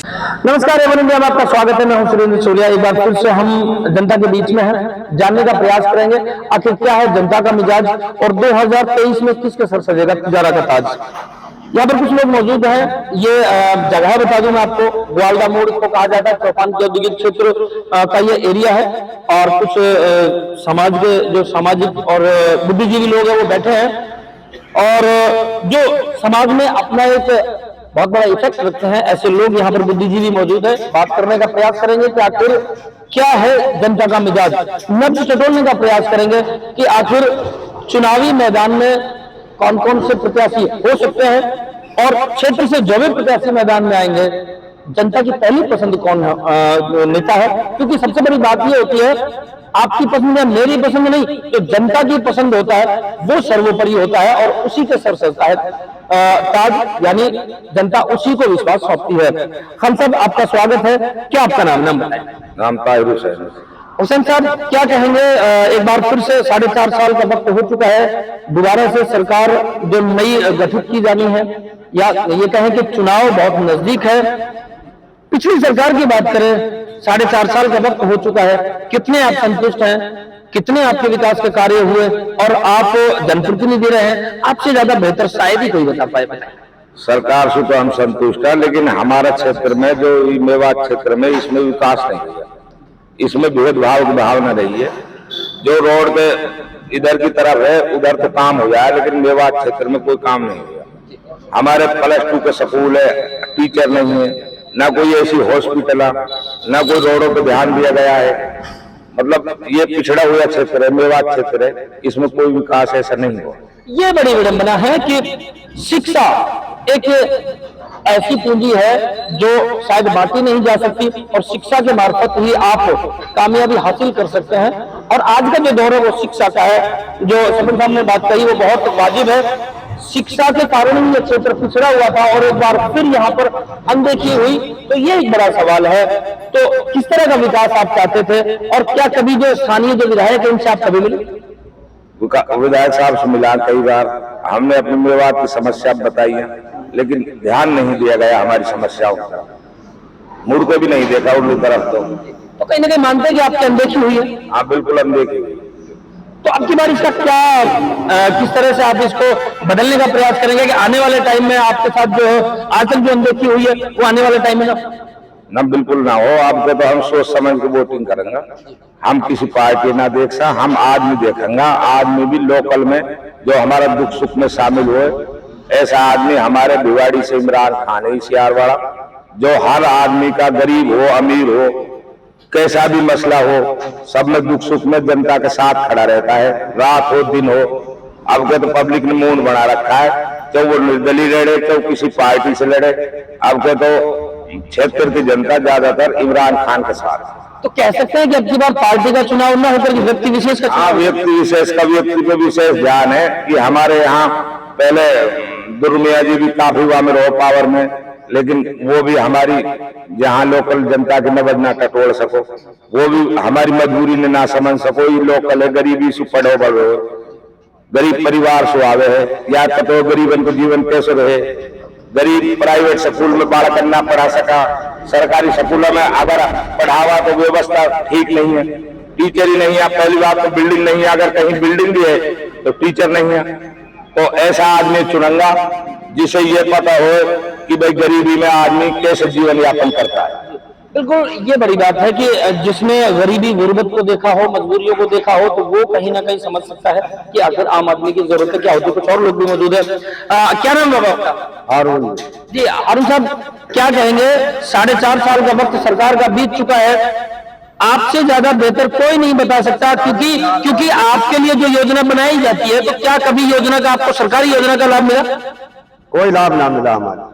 नमस्कार एवं इंडिया में आपका स्वागत है। मैं हूं सुरेंद्र सूर्या। एक बार फिर से हम जनता के बीच में हैं, जानने का प्रयास करेंगे आखिर क्या है जनता का मिजाज और 2023 में किसके सर सजेगा तिजारा का ताज। यहाँ पर कुछ लोग मौजूद हैं। ये जगह बता दूं मैं आपको, ग्वालदा मोड़ को कहा जाता है। चौपान के औद्योगिक क्षेत्र का ये एरिया है और कुछ समाज के जो सामाजिक और बुद्धिजीवी लोग हैं वो बैठे हैं और जो समाज में अपना एक बहुत बड़ा इफेक्ट रखते हैं ऐसे लोग यहाँ पर बुद्धिजीवी मौजूद है। बात करने का प्रयास करेंगे कि आखिर क्या है जनता का मिजाज, नब्ज टटोलने का प्रयास करेंगे कि आखिर चुनावी मैदान में कौन कौन से प्रत्याशी हो सकते हैं और क्षेत्र से जो भी प्रत्याशी मैदान में आएंगे जनता की पहली पसंद कौन नेता है। क्योंकि सबसे बड़ी बात यह होती है आपकी पसंद है मेरी पसंद नहीं, तो जनता की पसंद होता है वो सर्वोपरि होता है और उसी के सर सजता है ताज, यानी जनता उसी को विश्वास सौंपती है। खान साहब आपका स्वागत है। क्या आपका नाम बताएं? नाम ताहिर हुसैन। हुसैन साहब क्या कहेंगे, एक बार फिर से 4.5 साल का वक्त हो चुका है, दोबारा से सरकार जो नई गठित की जानी है या ये कहें कि चुनाव बहुत नजदीक है। पिछली सरकार की बात करें, 4.5 साल का वक्त हो चुका है, कितने आप संतुष्ट हैं, कितने आपके विकास के कार्य हुए और आप जनप्रतिनिधि रहे हैं, आपसे ज्यादा बेहतर शायद ही कोई बता पाए। सरकार से तो हम संतुष्ट हैं, लेकिन हमारा क्षेत्र में जो मेवात क्षेत्र में इसमें विकास नहीं हुआ, इसमें भेदभाव की भावना रही है। जो रोड पे इधर की तरफ है उधर तो काम हो जाए, लेकिन मेवात क्षेत्र में कोई काम नहीं हुआ। हमारे +2 के स्कूल है, टीचर नहीं है, ना कोई ऐसी हॉस्पिटल है, ना कोई रोडों पे ध्यान दिया गया है। मतलब ये पिछड़ा हुआ क्षेत्र है, मेवात क्षेत्र है, इसमें कोई विकास ऐसा नहीं हुआ। ये बड़ी विडंबना है कि शिक्षा एक ऐसी पूंजी है जो शायद बांटी नहीं जा सकती और शिक्षा के मार्फत ही आप कामयाबी हासिल कर सकते हैं। और आज का जो दौर है वो शिक्षा का है। जो सपन साहब ने बात कही वो बहुत वाजिब है। शिक्षा के कारण ही ये क्षेत्र पिछड़ा हुआ था और एक बार फिर यहाँ पर अनदेखी हुई, तो ये एक बड़ा सवाल है। तो किस तरह का विकास आप चाहते थे और क्या कभी जो स्थानीय जो विधायक है उनसे आप कभी मिले? विधायक साहब से मिला कई बार, हमने अपनी मेवात की समस्या बताई है, लेकिन ध्यान नहीं दिया गया हमारी समस्याओं का, मुड़ के भी नहीं देखा उनकी तरफ। तो कहीं ना कहीं मानते हैं कि आपकी अनदेखी हुई है? हाँ बिल्कुल अनदेखी हुई। तो आपकी बार इसका क्या किस तरह से आप इसको बदलने का प्रयास करेंगे कि आने वाले टाइम में आपके साथ जो आज तक जो अनदेखी हुई है वो आने वाले टाइम में ना बिल्कुल ना हो। आपको तो हम सोच समझ के वोटिंग करेंगे, हम किसी पार्टी ना देख सा, हम आदमी देखेंगे। आदमी भी लोकल में जो हमारा दुख सुख में शामिल हुए, ऐसा आदमी हमारे भिवाड़ी से इमरान खान है सियारवाड़ा, जो हर आदमी का गरीब हो अमीर हो कैसा भी मसला हो सब में दुख सुख में जनता के साथ खड़ा रहता है, रात हो दिन हो। अब के तो पब्लिक ने मूड बना रखा है, चाहे वो निर्दलीय लड़े चाहे किसी पार्टी से लड़े, अब के तो क्षेत्र की जनता ज्यादातर इमरान खान के साथ। तो कह सकते हैं कि अब की बार पार्टी का चुनाव न होकर व्यक्ति विशेष का? हाँ, व्यक्ति विशेष का व्यक्ति पे विशेष ध्यान है कि हमारे यहाँ पहले दुर्मिया जी भी काफी हुआ में रहो पावर में, लेकिन वो भी हमारी जहाँ लोकल जनता की नबज ना टटोल सको, वो भी हमारी मजबूरी ने ना समझ सको। ये लोकल है, गरीबी से पढ़ो बढ़ो, गरीब परिवार से आवे है, या तो गरीबन को जीवन कैसे रहे। गरीब प्राइवेट स्कूल में बालक ना पढ़ा सका, सरकारी स्कूलों में अगर पढ़ावा तो व्यवस्था ठीक नहीं है, टीचर ही नहीं है। पहली बात तो बिल्डिंग नहीं है, अगर कहीं बिल्डिंग भी है तो टीचर नहीं है। तो ऐसा आदमी चुनूंगा जिसे ये पता हो कि भाई गरीबी में आदमी कैसे जीवन यापन करता है। बिल्कुल, ये बड़ी बात है कि जिसने गरीबी गुर्बत को देखा हो, मजबूरियों को देखा हो, तो वो कहीं ना कहीं समझ सकता है कि आखिर आम आदमी की जरूरत क्या होती है। कुछ और लोग भी मौजूद है। क्या नाम है आपका? हारून जी। हारून साहब क्या कहेंगे, 4.5 साल का वक्त सरकार का बीत चुका है, आपसे ज्यादा बेहतर कोई नहीं बता सकता, क्योंकि आपके लिए जो योजना बनाई जाती है, तो क्या कभी योजना का आपको सरकारी योजना का लाभ मिला? कोई लाभ ना मिला हमारा।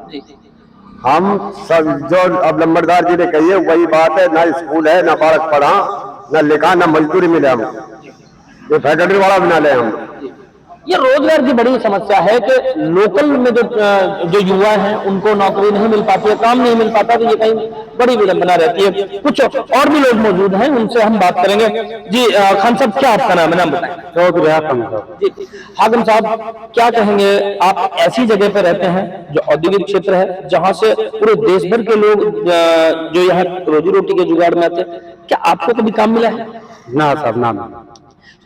हम सब जो अब लंबरदार जी ने कही है वही बात है, ना स्कूल है, ना बालक पढ़ा, ना लिखा, ना मजदूरी मिले। हम ये फैक्ट्री वाला बना ले हम, ये रोजगार की बड़ी समस्या है कि लोकल में जो युवा हैं उनको नौकरी नहीं मिल पाती है, काम नहीं मिल पाता, तो ये कहीं बड़ी विडंबना रहती है। कुछ और भी लोग मौजूद हैं, उनसे हम बात करेंगे। जी खान साहब, क्या आपका नाम है, नाम बताएं। चौधरी हाकिम साहब। जी हाकिम साहब, क्या कहेंगे, आप ऐसी जगह पे रहते हैं जो औद्योगिक क्षेत्र है, जहां से पूरे देश भर के लोग जो यहाँ रोजी रोटी के जुगाड़ में आते हैं, क्या आपको कभी काम मिला है? ना साहब, ना मिला।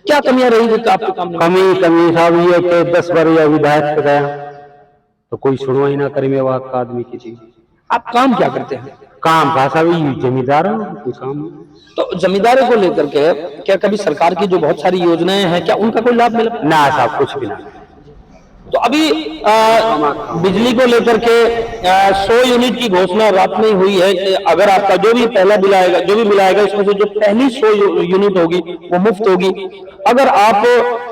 क्या कमियां रही कि आपको काम नहीं मिला? कमी साहब ये कि 10 बार या विधायक पे गया तो कोई सुनवाई ना करे मेवा का आदमी की चीज। आप काम क्या करते हैं? काम भाषा भी जमींदार है, कोई काम नहीं। तो जमींदारों को लेकर के क्या कभी सरकार की जो बहुत सारी योजनाएं हैं, क्या उनका कोई लाभ मिला? ना साहब, कुछ भी ना। तो अभी बिजली को लेकर के 100 यूनिट की घोषणा रात में हुई है कि अगर आपका जो भी पहला बिल आएगा, जो भी बिल आएगा, इसमें से जो पहली 100 यूनिट होगी वो मुफ्त होगी। अगर आप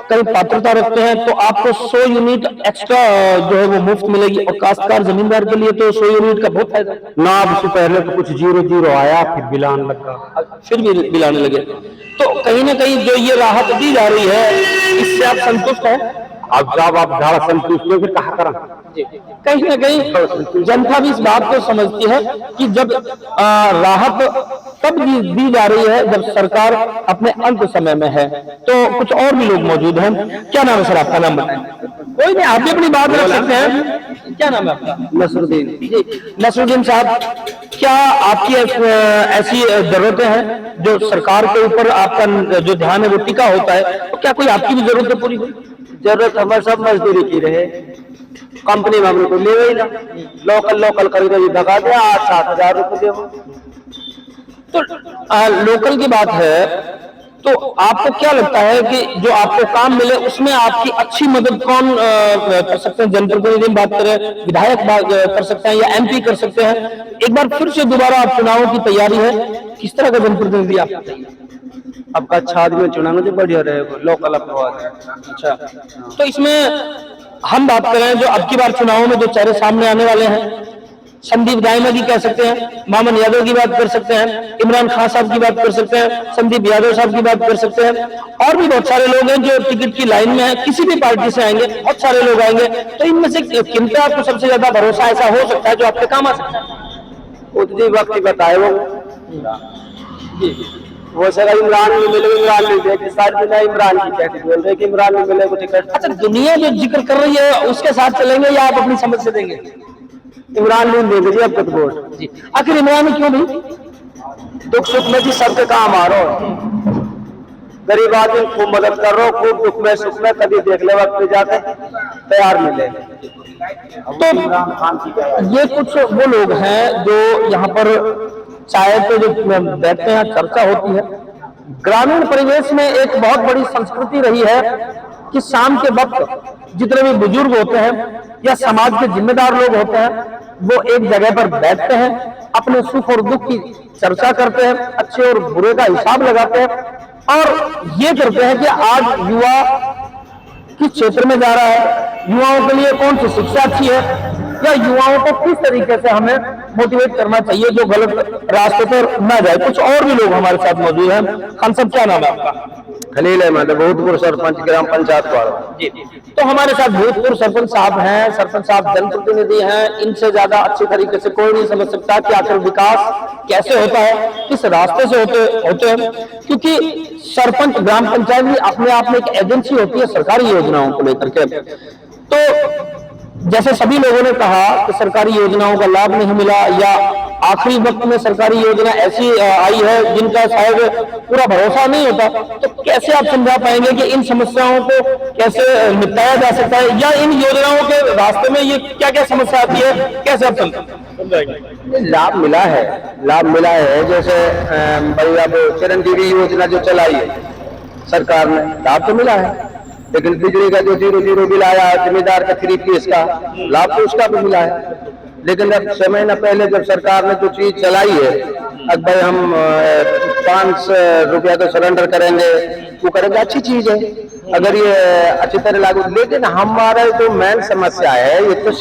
कहीं पात्रता रखते हैं तो आपको 100 यूनिट एक्स्ट्रा जो है वो मुफ्त मिलेगी। और काश्तकार जमींदार के लिए तो 100 यूनिट का बहुत फायदा ना। उससे पहले तो कुछ 0-0 आया, फिर बिलान लगा, फिर भी बिल आने लगे। तो कहीं ना कहीं जो ये राहत दी जा रही है, इससे आप संतुष्ट हैं? अब जब आप ज़्यादा संतुष्ट हो फिर कहा करा। कहीं ना कहीं जनता भी इस बात को समझती है कि जब राहत तब दी जा रही है जब सरकार अपने अंत समय में है। तो कुछ और भी लोग मौजूद हैं। क्या नाम है सर, आपका नाम बताएं। कोई नहीं, आप भी अपनी बात रख सकते हैं। क्या नाम है आपका? नसरुद्दीन। जी नसरुद्दीन साहब, क्या आपकी ऐसी जरूरतें हैं जो सरकार के ऊपर आपका जो ध्यान है वो टिका होता है, तो क्या कोई आपकी भी जरूरतें पूरी हुई? जरूरत हमारे सब मजदूरी की रहे, कंपनी में हमने को ले गई ना, लोकल करके भगा दिया, 8-7 हजार रुपये दे। तो लोकल की बात है, तो आपको क्या लगता है कि जो आपको काम मिले उसमें आपकी अच्छी मदद कौन कर सकते हैं? जनप्रतिनिधि बात करें, विधायक बात कर सकते हैं, या एमपी कर सकते हैं? एक बार फिर से दोबारा आप चुनावों की तैयारी है, किस तरह का जनप्रतिनिधि आप चाहिए? आपका अच्छा आदमी चुनाव जो बढ़िया रहेगा, लोकल अपवाद। अच्छा, तो इसमें हम बात करें जो अब की बार चुनावों में जो चेहरे सामने आने वाले हैं, संदीप दाइमा की कह सकते हैं, मामन यादव की बात कर सकते हैं, इमरान खान साहब की बात कर सकते हैं, संदीप यादव साहब की बात कर सकते हैं, और भी बहुत सारे लोग हैं जो टिकट की लाइन में हैं, किसी भी पार्टी से आएंगे, बहुत सारे लोग आएंगे। तो इनमें से किन पे आपको सबसे ज्यादा भरोसा ऐसा हो सकता है जो आपके काम आ सकता है? उतनी वक्त बताए वो सर इमरान नहीं मिले, इमरान नहीं दे, सारी दुनिया इमरान की क्या बोल रहे कि इमरान नहीं मिले को टिकट। अच्छा, दुनिया जो जिक्र कर रही है उसके साथ चलेंगे या आप अपनी समझ से देंगे? इमरान नहीं देंगे जी अब तक वोट जी। आखिर इमरान क्यों नहीं? दुख सुख में जी सबके काम आ रहा हो, गरीब आदमी खूब मदद कर रहा हो, खूब दुख में सुख में, कभी देख ले वक्त पे जाके तैयार मिले। तो ये कुछ वो लोग हैं जो यहाँ पर चाय पे जो बैठते हैं, चर्चा होती है। ग्रामीण परिवेश में एक बहुत बड़ी संस्कृति रही है कि शाम के वक्त जितने भी बुजुर्ग होते हैं या समाज के जिम्मेदार लोग होते हैं, वो एक जगह पर बैठते हैं, अपने सुख और दुख की चर्चा करते हैं, अच्छे और बुरे का हिसाब लगाते हैं, और ये करते हैं कि आज युवा किस क्षेत्र में जा रहा है, युवाओं के लिए कौन सी शिक्षा अच्छी है, या युवाओं को किस तरीके से हमें मोटिवेट करना चाहिए जो गलत रास्ते पर ना जाए। कुछ और भी लोग हमारे साथ मौजूद हैं। खान साहब, क्या नाम है आपका? खलील अहमद, भूतपूर्व सरपंच, ग्राम पंचायत वाला। जी, तो हमारे साथ भूतपूर्व सरपंच साहब हैं। सरपंच साहब जनप्रतिनिधि हैं, इनसे ज्यादा अच्छी तरीके से कोई नहीं समझ सकता कि आखिर विकास कैसे होता है, किस रास्ते से होते हैं, क्योंकि सरपंच ग्राम पंचायत भी अपने आप में एक एजेंसी होती है सरकारी योजनाओं को लेकर के। तो जैसे सभी लोगों ने कहा कि सरकारी योजनाओं का लाभ नहीं मिला, या आखिरी वक्त में सरकारी योजना ऐसी आई है जिनका शायद पूरा भरोसा नहीं होता, तो कैसे आप समझा पाएंगे कि इन समस्याओं को कैसे निपटाया जा सकता है, या इन योजनाओं के रास्ते में ये क्या क्या समस्या आती है, कैसे आप समझाएंगे? लाभ मिला है, जैसे भाई अब चिरंजीवी योजना जो चलाई है सरकार ने, लाभ तो मिला है, लेकिन बिजली का जो 0-0 बिल आया, जिम्मेदार का 3 पीस का लाभ तो उसका भी मिला है। लेकिन अब 6 महीना पहले जब सरकार ने जो चीज चलाई है, अब भाई हम 500 रुपया तो सरेंडर करेंगे, वो करेंगे, अच्छी चीज है अगर ये अच्छी तरह लागू। लेकिन हमारा जो मेन समस्या है ये तो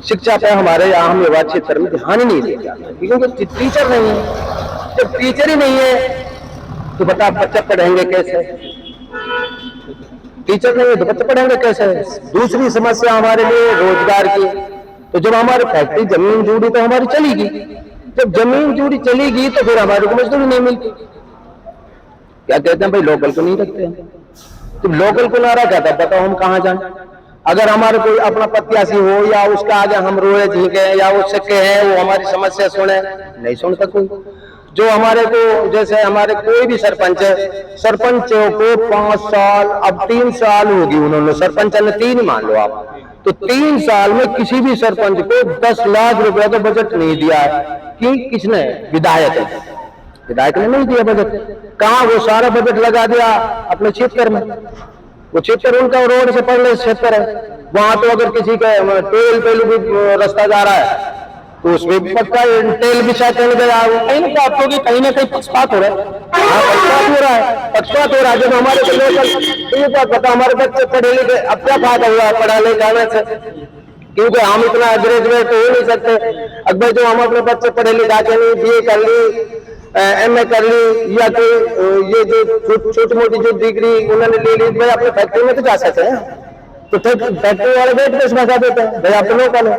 शिक्षा पे हमारे यहाँ हम युवा क्षेत्र में ध्यान ही नहीं देता, क्योंकि टीचर नहीं है। जब टीचर ही नहीं है तो बता बच्चा पढ़ेंगे कैसे? टीचर नहीं है तो बच्चे पढ़ेंगे कैसे? दूसरी समस्या हमारे लिए रोजगार की। तो जब हमारी फैक्ट्री जमीन जुड़ी तो हमारी चलेगी, जब जमीन जुड़ी चलेगी तो फिर हमारे को मजदूरी नहीं मिलती। क्या कहते हैं भाई, लोकल को नहीं रखते हैं। तो लोकल को ना रखा था बताओ हम कहाँ जाएं? अगर हमारे कोई अपना प्रत्याशी हो या उसका आगे हम रोए झींके या वो सके हैं, वो हमारी समस्या सुने, नहीं सुनता कोई। जो हमारे को, जैसे हमारे कोई भी सरपंच है, सरपंचों को 5 साल, अब 3 साल होगी उन्होंने, सरपंच ने 3 मान लो आप, तो 3 साल में किसी भी सरपंच को 10 लाख रुपया का बजट नहीं दिया है। कि किसने? विधायक है, विधायक ने नहीं दिया बजट। कहाँ? वो सारा बजट लगा दिया अपने क्षेत्र में। वो क्षेत्र उनका रोड से पड़े क्षेत्र है, वहां तो अगर किसी का टेल पेल भी रास्ता जा रहा है तो उसमें भी पक्का टेल भी शायद चल गया। कहीं ना आपको कि कहीं ना कहीं पक्षपात हो रहा है। हाँ, पक्षपात हो रहा है, पक्षपात हो रहा है। जब हमारे को लोकल तो ये क्या पता, हमारे बच्चे पढ़े लिखे, अब क्या फायदा हुआ पढ़ा लिखाने से? क्योंकि हम इतना ग्रेजुएट हो नहीं सकते। अगर जो हम अपने बच्चे पढ़े लिखा के नहीं, BA कर ली, MA कर ली, या कोई ये जो छोटी मोटी जो डिग्री उन्होंने ले ली, भाई अपने फैक्ट्री में तो जा सकते हैं। तो फैक्ट्री वाले वेट कैसे बता देते हैं? भाई आप तो लोकल है,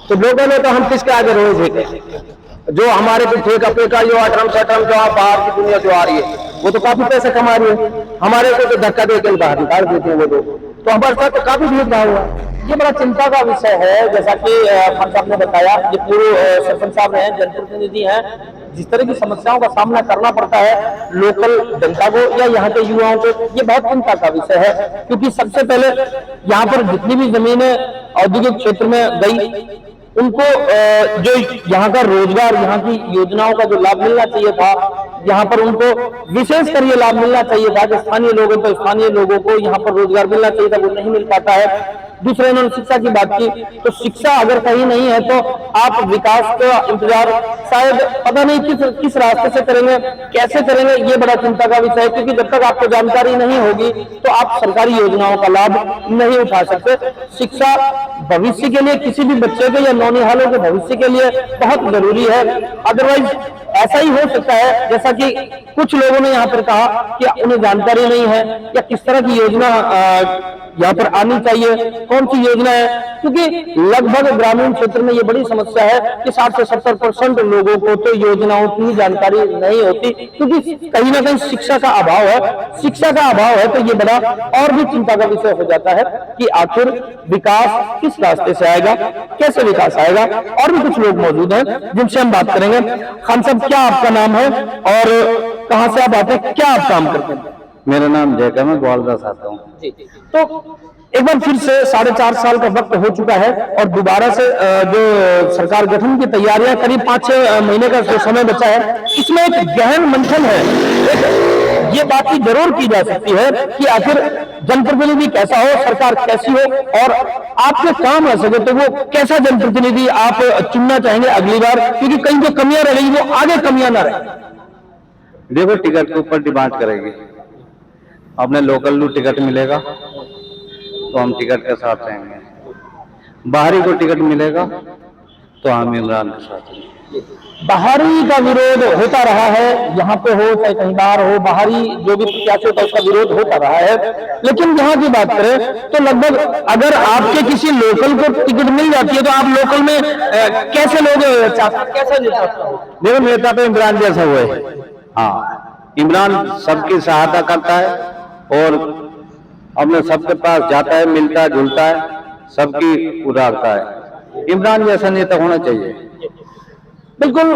तो लोकल है तो हम किसके आगे रोज है? जो हमारे भी ठेका पेका जो अटरम सटरम जो बाहर की दुनिया जो आ रही है, वो तो काफी पैसे कमा रही है, हमारे को तो धक्का देकर बाहर निकाल देते हैं वो लोग। तो हमारे साथ तो काफी भेदभाव हुआ। ये बड़ा चिंता का विषय है। जैसा कि खान साहब ने बताया, ये पूर्व सरपंच साहब हैं, जनप्रतिनिधि हैं, जिस तरह की समस्याओं का सामना करना पड़ता है लोकल जनता को या यहाँ के युवाओं को, ये बहुत चिंता का विषय है। क्योंकि सबसे पहले यहाँ पर जितनी भी जमीनें औद्योगिक क्षेत्र में गई, उनको जो यहाँ का रोजगार, यहाँ की योजनाओं का जो लाभ मिलना चाहिए था, यहाँ पर उनको विशेष कर ये लाभ मिलना चाहिए था कि स्थानीय लोगों को, स्थानीय लोगों को यहाँ पर रोजगार मिलना चाहिए था, वो नहीं मिल पाता है। दूसरे इन्होंने शिक्षा की बात की, तो शिक्षा अगर कहीं नहीं है तो आप विकास का इंतजार शायद पता नहीं किस रास्ते से करेंगे, कैसे करेंगे, ये बड़ा चिंता का विषय है। क्योंकि जब तक आपको जानकारी नहीं होगी तो आप सरकारी योजनाओं का लाभ नहीं उठा सकते। शिक्षा भविष्य के लिए, किसी भी बच्चे के या नौनिहालों के भविष्य के लिए बहुत जरूरी है। अदरवाइज ऐसा ही हो सकता है जैसा कि कुछ लोगों ने यहाँ पर कहा कि उन्हें जानकारी नहीं है या किस तरह की योजना यहाँ पर आनी चाहिए, कौन सी योजना है। क्योंकि लगभग ग्रामीण क्षेत्र में ये बड़ी समस्या है कि 60 से 70% लोगों को तो योजनाओं की जानकारी नहीं होती, क्योंकि कहीं ना कहीं शिक्षा का अभाव है। शिक्षा का अभाव है तो ये बड़ा और भी चिंता का विषय हो जाता है कि आखिर विकास किस रास्ते से आएगा, कैसे विकास आएगा। और भी कुछ लोग मौजूद हैं जिनसे हम बात करेंगे। खान साहब, क्या आपका नाम है और कहाँ से आप आते हैं, क्या आप काम करते हैं? मेरा नाम जयका, मैं ग्वालदा से आता हूँ। तो एक बार फिर से 4.5 साल का वक्त हो चुका है और दोबारा से जो सरकार गठन की तैयारियां, करीब 5-6 महीने का जो समय बचा है, इसमें एक गहन मंथन है। ये बात की जरूर की जा सकती है कि आखिर जनप्रतिनिधि कैसा हो, सरकार कैसी हो, और आपके काम आ सके तो वो कैसा जनप्रतिनिधि आप चुनना चाहेंगे अगली बार, क्योंकि कहीं जो कमियां रह गई वो आगे कमियां ना रहे। देखो, टिकट के ऊपर डिमांड करेगी। अपने लोकल को टिकट मिलेगा तो हम टिकट के साथ रहेंगे, बाहरी को टिकट मिलेगा तो हम इमरान के साथ रहेंगे। बाहरी का विरोध होता रहा है, यहाँ पे हो चाहे कहीं बाहर हो, बाहरी जो भी प्रत्याशी होता है उसका विरोध होता रहा है। लेकिन यहाँ की बात करें तो लगभग अगर आपके किसी लोकल को टिकट मिल जाती है तो आप लोकल में कैसे लोग कैसा नेता? देखो, नेता तो इमरान जैसा हुआ है। हाँ, इमरान सबकी सहायता करता है और अपने सबके पास जाता है, मिलता है, जुलता है, सबकी उदारता है। इमरान जैसा नेता होना चाहिए। बिल्कुल,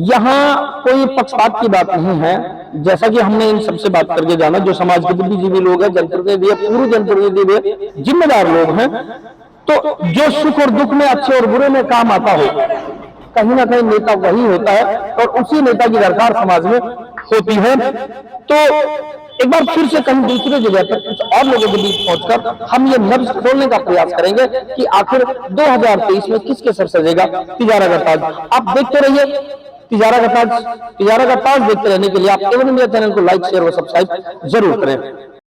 यहाँ कोई पक्षपात की बात नहीं है। जैसा कि हमने इन सबसे बात करके जाना, जो समाज के बुद्धिजीवी लोग हैं, जनप्रतिनिधि, पूर्व जनप्रतिनिधि, जिम्मेदार लोग हैं, तो जो सुख और दुख में, अच्छे और बुरे में काम आता हो, कहीं ना कहीं नेता वही होता है और उसी नेता की दरकार समाज में होती है। तो एक बार फिर से कहीं दूसरे जगह पर कुछ और लोगों के बीच पहुंचकर हम ये नब्ज खोलने का प्रयास करेंगे कि आखिर 2023 में किसके सर सजेगा तिजारा का ताज। आप देखते रहिए तिजारा का ताज। तिजारा का ताज देखते रहने के लिए आप एवन इंडिया चैनल को लाइक, शेयर और सब्सक्राइब जरूर करें।